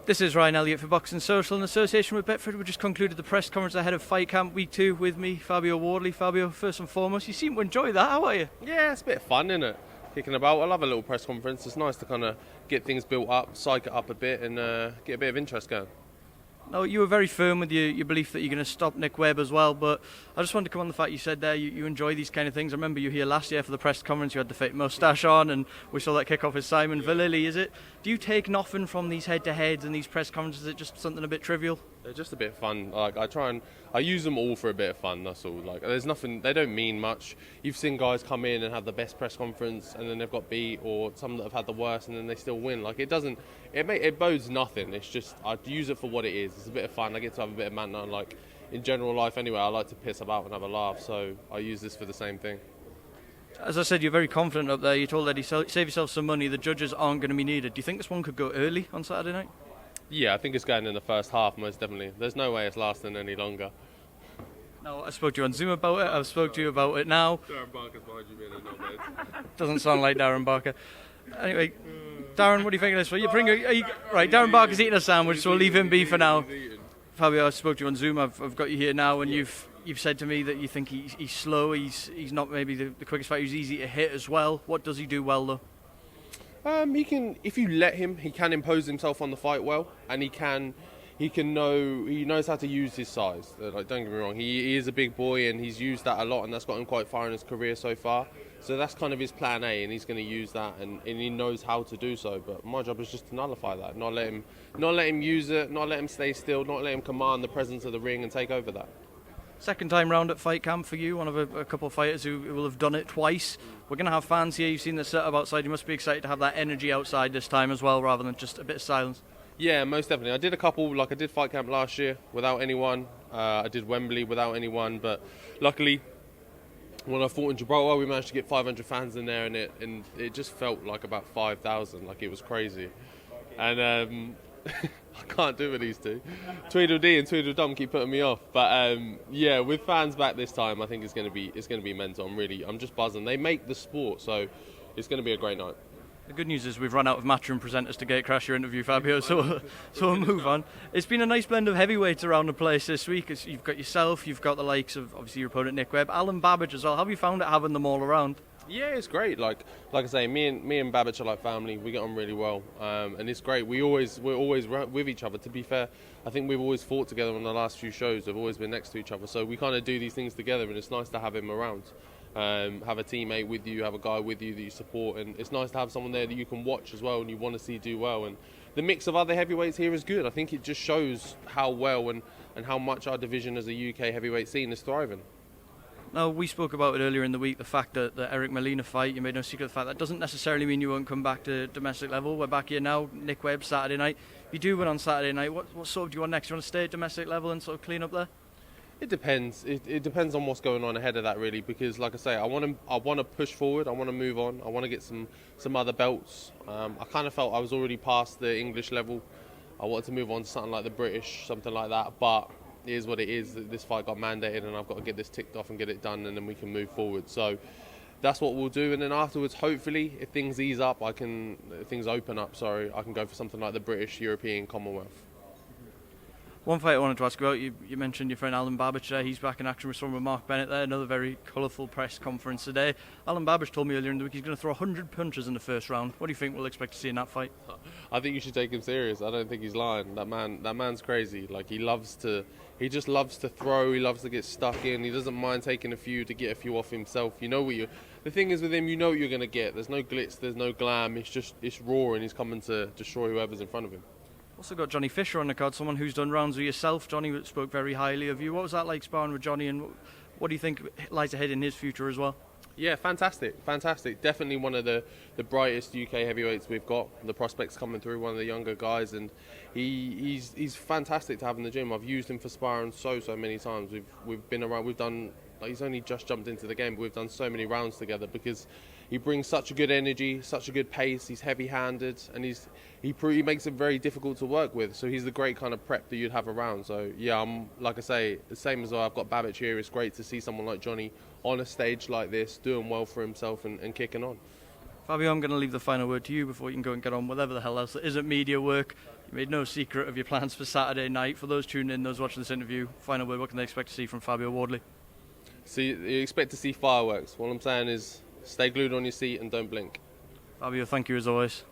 This is Ryan Elliott for Boxing Social in association with Betfred. We just concluded the press conference ahead of Fight Camp Week 2 with me, Fabio Wardley. Fabio, first and foremost, you seem to enjoy that. How are you? Yeah, it's a bit of fun, isn't it? Kicking about. I love a little press conference. It's nice to kind of get things built up, psych it up a bit, and get a bit of interest going. No, you were very firm with your belief that you're going to stop Nick Webb as well, but I just wanted to come on the fact you said there you enjoy these kind of things. I remember you here last year for the press conference, you had the fake moustache on, and we saw that kick off with Simon Vallely. Do you take nothing from these head-to-heads and these press conferences? Is it just something a bit trivial? They're just a bit of fun. Like I use them all for a bit of fun. That's all. Like there's nothing. They don't mean much. You've seen guys come in and have the best press conference, and then they've got beat, or some that have had the worst, and then they still win. Like it doesn't. It bodes nothing. It's just I use it for what it is. It's a bit of fun. I get to have a bit of banter. Like in general life anyway, I like to piss about and have a laugh. So I use this for the same thing. As I said, you're very confident up there. You told Eddie, save yourself some money. The judges aren't going to be needed. Do you think this one could go early on Saturday night? Yeah, I think it's going in the first half, most definitely. There's no way it's lasting any longer. No, I spoke to you on Zoom about it. I've spoke to you about it now. Darren Barker's behind you being a knobhead. Doesn't sound like Darren Barker. Anyway, Darren, what do you think of this one? Right, Darren Barker's eating a sandwich, so we'll leave him be for now. Fabio, I spoke to you on Zoom. I've got you here now, and you've said to me that you think he's slow. He's not maybe the quickest fighter. He's easy to hit as well. What does he do well though? He can, if you let him, he can impose himself on the fight well, and he knows how to use his size. Like, don't get me wrong, he is a big boy, and he's used that a lot, and that's got him quite far in his career so far. So that's kind of his plan A, and he's going to use that, and he knows how to do so. But my job is just to nullify that, not let him use it, not let him stay still, not let him command the presence of the ring and take over that. Second time round at Fight Camp for you, one of a couple of fighters who will have done it twice. We're going to have fans here. You've seen the setup outside. You must be excited to have that energy outside this time as well, rather than just a bit of silence. Yeah, most definitely. I did a couple, I did Fight Camp last year without anyone. I did Wembley without anyone, but luckily when I fought in Gibraltar, we managed to get 500 fans in there, and it just felt like about 5,000. Like it was crazy, and I can't do with these two. Tweedledee and Tweedledum keep putting me off. But yeah, with fans back this time, I think it's going to be mental. I'm just buzzing. They make the sport, so it's going to be a great night. The good news is we've run out of matchroom presenters to gatecrash your interview, Fabio, so we'll move on. It's been a nice blend of heavyweights around the place this week. You've got yourself, you've got the likes of, obviously, your opponent Nick Webb, Alen Babic as well. How have you found it having them all around? Yeah, it's great. Like I say, me and Babic are like family. We get on really well, and it's great. We're always with each other. To be fair, I think we've always fought together on the last few shows. We've always been next to each other, so we kind of do these things together, and it's nice to have him around. Have a teammate with you, have a guy with you that you support, and it's nice to have someone there that you can watch as well and you want to see do well. And the mix of other heavyweights here is good. I think it just shows how well and how much our division as a UK heavyweight scene is thriving. Now, we spoke about it earlier in the week, the fact that the Eric Molina fight, you made no secret of the fact that doesn't necessarily mean you won't come back to domestic level. We're back here now, Nick Webb, Saturday night. If you do win on Saturday night, what sort of do you want next? Do you want to stay at domestic level and sort of clean up there? It depends. It depends on what's going on ahead of that, really, because like I say, I want to push forward. I want to move on. I want to get some other belts. I kind of felt I was already past the English level. I wanted to move on to something like the British, something like that, but it is what it is. This fight got mandated, and I've got to get this ticked off and get it done, and then we can move forward. So that's what we'll do, and then afterwards, hopefully, if things ease up, I can go for something like the British, European, Commonwealth. One fight I wanted to ask about, you mentioned your friend Alen Babic there. He's back in action with Mark Bennett there. Another very colourful press conference today. Alen Babic told me earlier in the week he's going to throw 100 punches in the first round. What do you think we'll expect to see in that fight? I think you should take him serious. I don't think he's lying. That man's crazy. Like he just loves to throw. He loves to get stuck in. He doesn't mind taking a few to get a few off himself. You know what the thing is with him, you know what you're going to get. There's no glitz, there's no glam. It's raw, and he's coming to destroy whoever's in front of him. Also got Johnny Fisher on the card, someone who's done rounds with yourself. Johnny spoke very highly of you. What was that like sparring with Johnny, and what do you think lies ahead in his future as well? Yeah, fantastic. Definitely one of the brightest UK heavyweights we've got. The prospects coming through, one of the younger guys, and he's fantastic to have in the gym. I've used him for sparring so many times. We've been around. We've done. He's only just jumped into the game, but we've done so many rounds together because he brings such a good energy, such a good pace. He's heavy-handed, and he makes it very difficult to work with. So he's the great kind of prep that you'd have around. So yeah, I'm like I say, the same as I've got Babic here. It's great to see someone like Johnny on a stage like this, doing well for himself and kicking on. Fabio, I'm going to leave the final word to you before you can go and get on whatever the hell else that isn't media work. You made no secret of your plans for Saturday night. For those tuning in, those watching this interview, final word, what can they expect to see from Fabio Wardley? See, you expect to see fireworks. What I'm saying is stay glued on your seat and don't blink. Fabio, thank you as always.